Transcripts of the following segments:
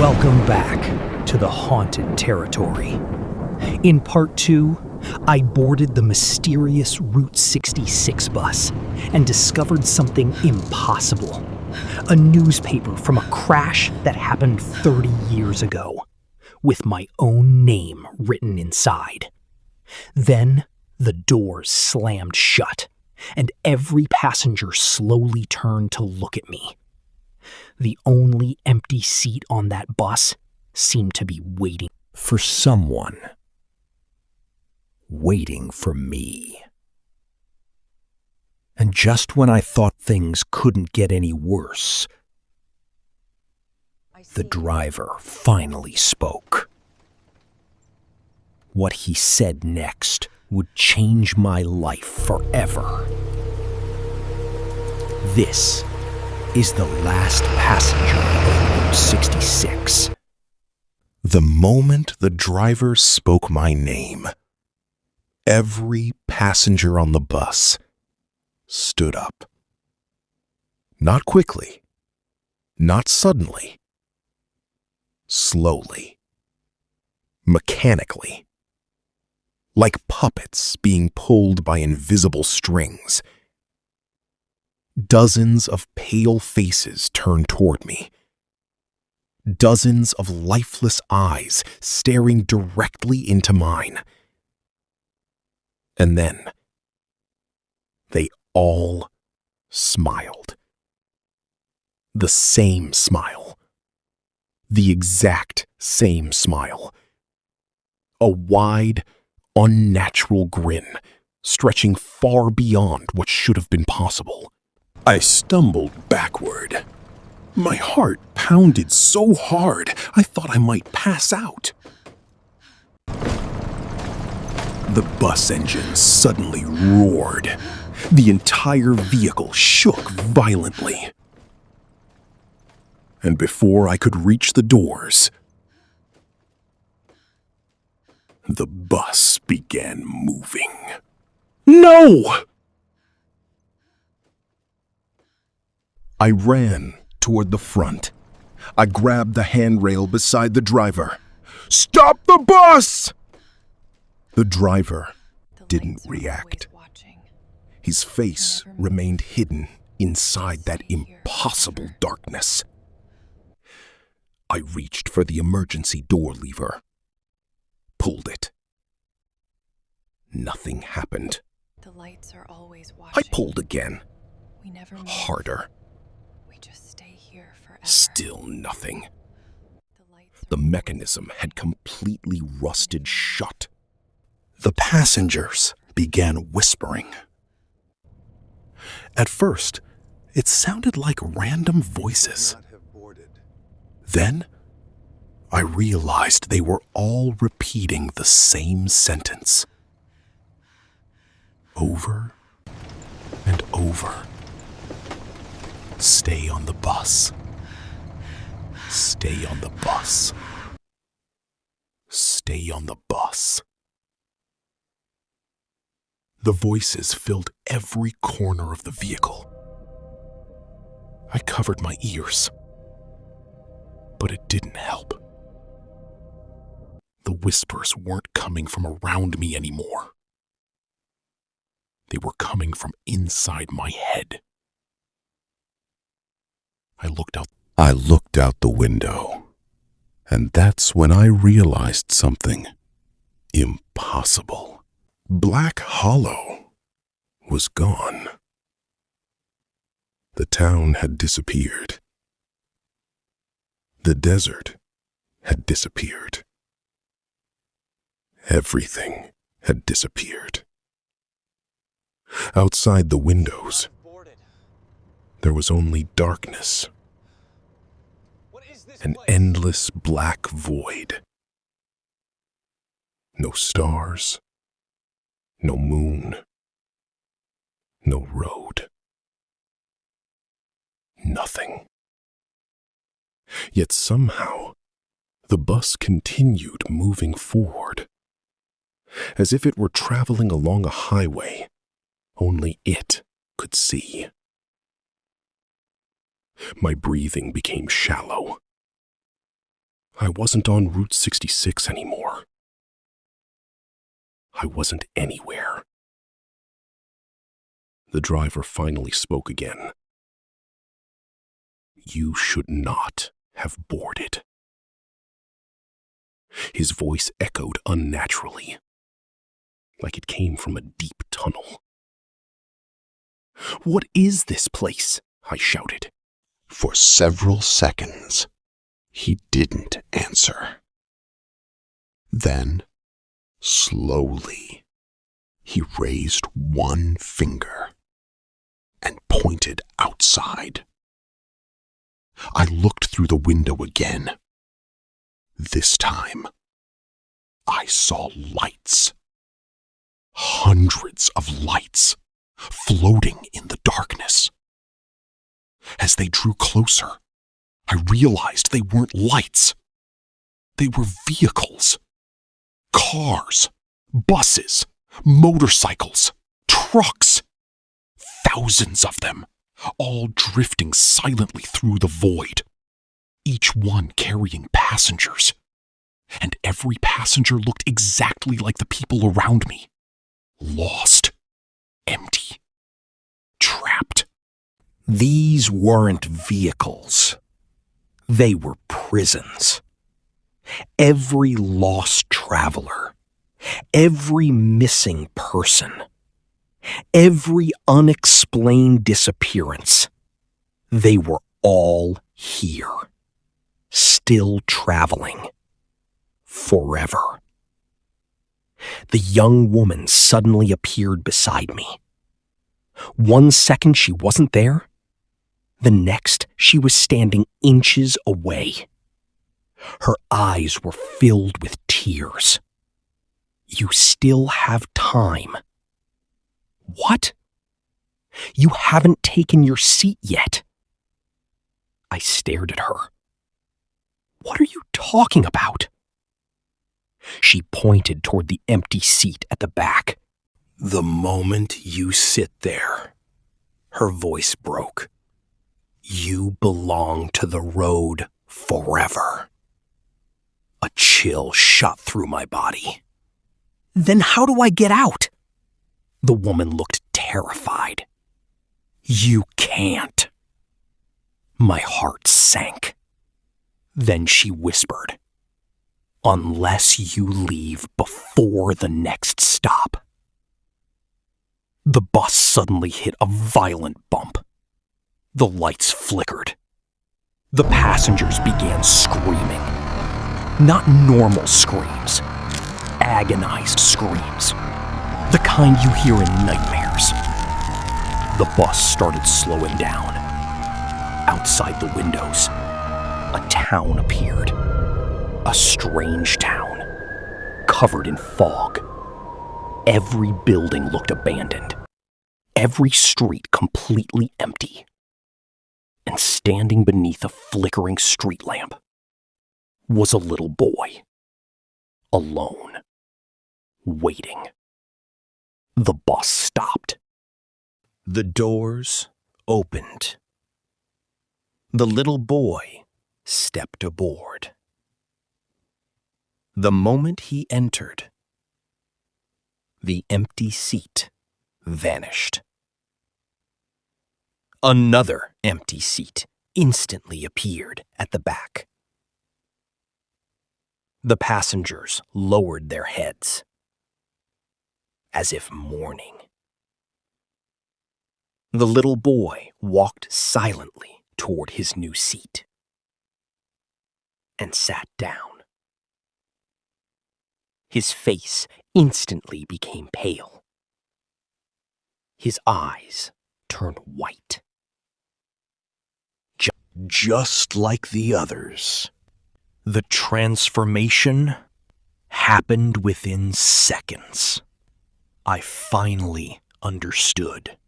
Welcome back to the haunted territory. In part 2, I boarded the mysterious Route 66 bus and discovered something impossible. A newspaper from a crash that happened 30 years ago, with my own name written inside. Then the doors slammed shut, and every passenger slowly turned to look at me. The only empty seat on that bus seemed to be waiting for someone. Waiting for me. And just when I thought things couldn't get any worse, the driver finally spoke. What he said next would change my life forever. This is the last passenger of Route 66. The moment the driver spoke my name, every passenger on the bus stood up. Not quickly, not suddenly, slowly, mechanically, like puppets being pulled by invisible strings. Dozens of pale faces turned toward me. Dozens of lifeless eyes staring directly into mine. And then, they all smiled. The same smile. The exact same smile. A wide, unnatural grin, stretching far beyond what should have been possible. I stumbled backward. My heart pounded so hard, I thought I might pass out. The bus engine suddenly roared. The entire vehicle shook violently. And before I could reach the doors, the bus began moving. No! I ran toward the front. I grabbed the handrail beside the driver. Stop the bus! The driver didn't react. His face remained hidden inside that impossible darkness. I reached for the emergency door lever, pulled it. Nothing happened. I pulled again, harder. Still nothing. The mechanism had completely rusted shut. The passengers began whispering. At first, it sounded like random voices. Then, I realized they were all repeating the same sentence. Over and over. Stay on the bus. Stay on the bus. Stay on the bus. The voices filled every corner of the vehicle. I covered my ears, but it didn't help. The whispers weren't coming from around me anymore. They were coming from inside my head. I looked out the window, and that's when I realized something impossible. Black Hollow was gone. The town had disappeared. The desert had disappeared. Everything had disappeared. Outside the windows, there was only darkness. An endless black void. No stars. No moon. No road. Nothing. Yet somehow, the bus continued moving forward, as if it were traveling along a highway only it could see. My breathing became shallow. I wasn't on Route 66 anymore. I wasn't anywhere. The driver finally spoke again. You should not have boarded. His voice echoed unnaturally, like it came from a deep tunnel. What is this place? I shouted. For several seconds, he didn't answer. Then, slowly, he raised one finger and pointed outside. I looked through the window again. This time, I saw lights. Hundreds of lights floating in the darkness. As they drew closer, I realized they weren't lights. They were vehicles. Cars, buses, motorcycles, trucks. Thousands of them, all drifting silently through the void. Each one carrying passengers. And every passenger looked exactly like the people around me. Lost, empty, trapped. These weren't vehicles. They were prisons. Every lost traveler, every missing person, every unexplained disappearance, they were all here, still traveling, forever. The young woman suddenly appeared beside me. 1 second she wasn't there. The next, she was standing inches away. Her eyes were filled with tears. You still have time. What? You haven't taken your seat yet. I stared at her. What are you talking about? She pointed toward the empty seat at the back. The moment you sit there, her voice broke. You belong to the road forever. A chill shot through my body. Then how do I get out? The woman looked terrified. You can't. My heart sank. Then she whispered, unless you leave before the next stop. The bus suddenly hit a violent bump. The lights flickered. The passengers began screaming. Not normal screams. Agonized screams. The kind you hear in nightmares. The bus started slowing down. Outside the windows, a town appeared. A strange town, covered in fog. Every building looked abandoned. Every street completely empty. And standing beneath a flickering street lamp was a little boy. Alone. Waiting. The bus stopped. The doors opened. The little boy stepped aboard. The moment he entered, the empty seat vanished. Another empty seat instantly appeared at the back. The passengers lowered their heads, as if mourning. The little boy walked silently toward his new seat and sat down. His face instantly became pale. His eyes turned white. Just like the others. The transformation happened within seconds. I finally understood.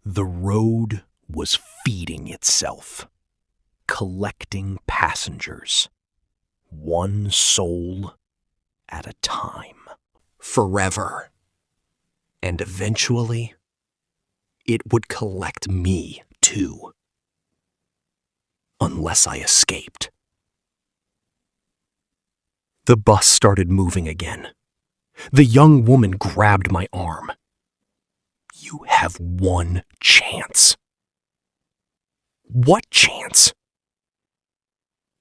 The road was feeding itself, collecting passengers, one soul at a time, forever. And eventually, it would collect me too. Unless I escaped. The bus started moving again. The young woman grabbed my arm. "You have one chance." "What chance?"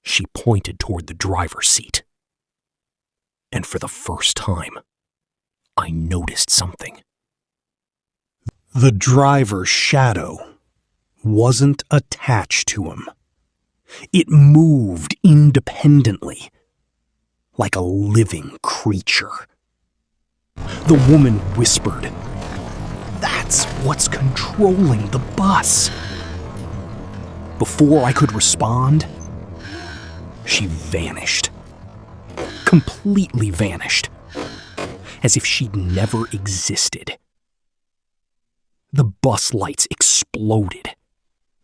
She pointed toward the driver's seat. And for the first time, I noticed something. The driver's shadow wasn't attached to him. It moved independently, like a living creature. The woman whispered, "That's what's controlling the bus." Before I could respond, she vanished. Completely vanished. As if she'd never existed. The bus lights exploded.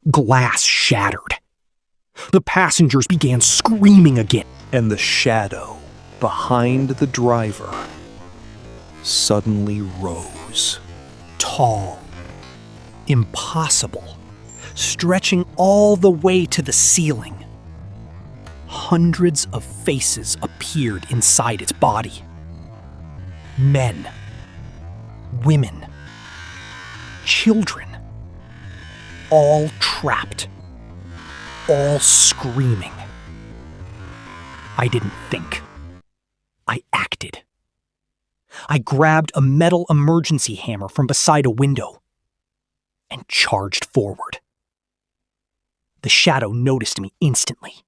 Glass shattered. The passengers began screaming again. And the shadow behind the driver suddenly rose. Tall. Impossible. Stretching all the way to the ceiling. Hundreds of faces appeared inside its body. Men. Women. Children. All trapped. All screaming. I didn't think. I acted. I grabbed a metal emergency hammer from beside a window and charged forward. The shadow noticed me instantly.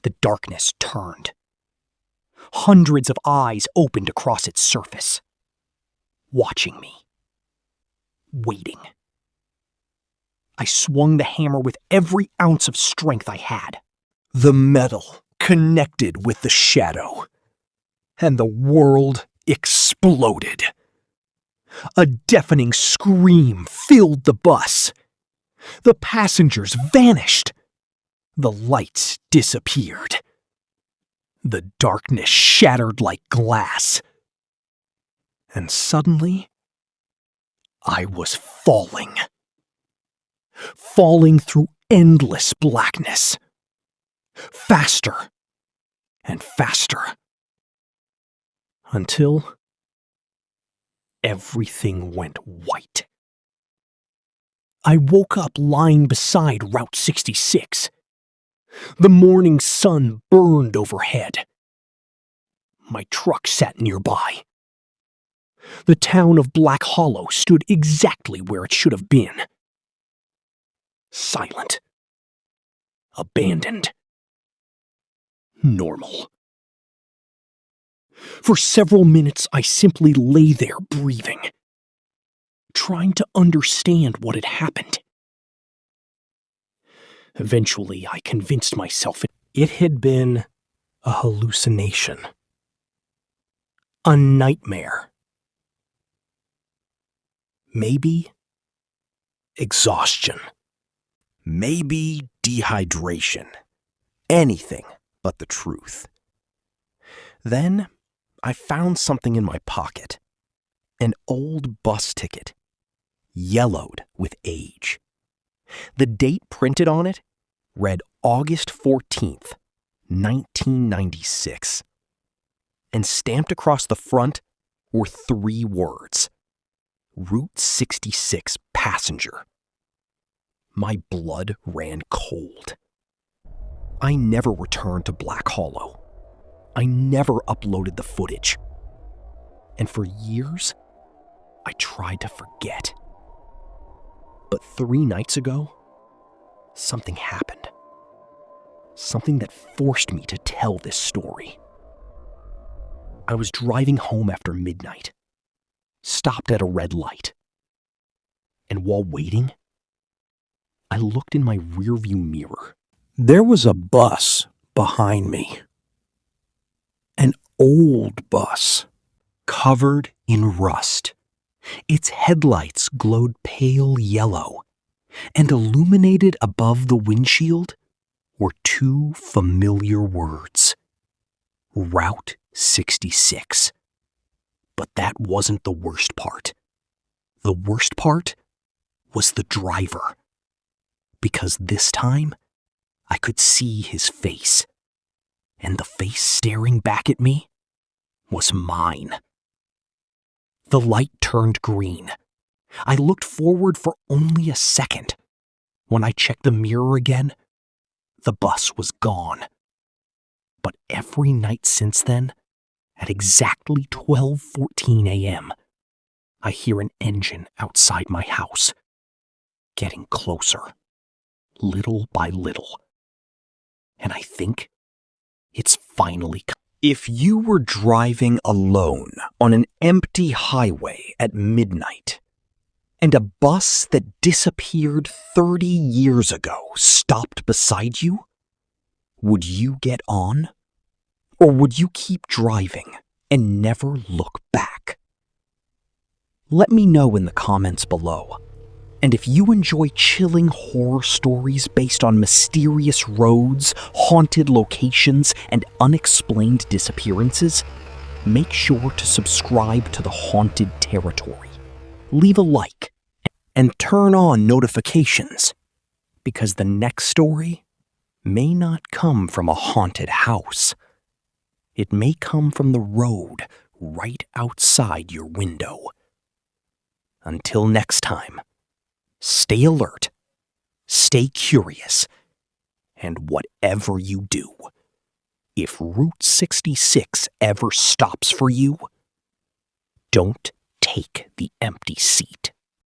The darkness turned. Hundreds of eyes opened across its surface, watching me, waiting. I swung the hammer with every ounce of strength I had. The metal connected with the shadow, and the world exploded. A deafening scream filled the bus. The passengers vanished. The lights disappeared. The darkness shattered like glass. And suddenly, I was falling. Falling through endless blackness. Faster and faster. Until everything went white. I woke up lying beside Route 66. The morning sun burned overhead. My truck sat nearby. The town of Black Hollow stood exactly where it should have been. Silent. Abandoned. Normal. For several minutes, I simply lay there breathing, trying to understand what had happened. Eventually, I convinced myself it had been a hallucination. A nightmare. Maybe exhaustion. Maybe dehydration. Anything but the truth. Then I found something in my pocket. An old bus ticket. Yellowed with age. The date printed on it read August 14th, 1996. And stamped across the front were 3 words. Route 66 passenger. My blood ran cold. I never returned to Black Hollow. I never uploaded the footage. And for years, I tried to forget. But 3 nights ago, something happened. Something that forced me to tell this story. I was driving home after midnight, stopped at a red light. And while waiting, I looked in my rearview mirror. There was a bus behind me. An old bus, covered in rust. Its headlights glowed pale yellow, and illuminated above the windshield were 2 familiar words. Route 66. But that wasn't the worst part. The worst part was the driver. Because this time, I could see his face. and the face staring back at me was mine. The light turned green. I looked forward for only a second. When I checked the mirror again, the bus was gone. But every night since then, at exactly 12:14 a.m., I hear an engine outside my house, getting closer, little by little. And I think it's finally come. If you were driving alone on an empty highway at midnight, and a bus that disappeared 30 years ago stopped beside you, would you get on? Or would you keep driving and never look back? Let me know in the comments below. And if you enjoy chilling horror stories based on mysterious roads, haunted locations, and unexplained disappearances, make sure to subscribe to the Haunted Territory. Leave a like and turn on notifications, because the next story may not come from a haunted house. It may come from the road right outside your window. Until next time, stay alert, stay curious, and whatever you do, if Route 66 ever stops for you, don't take the empty seat.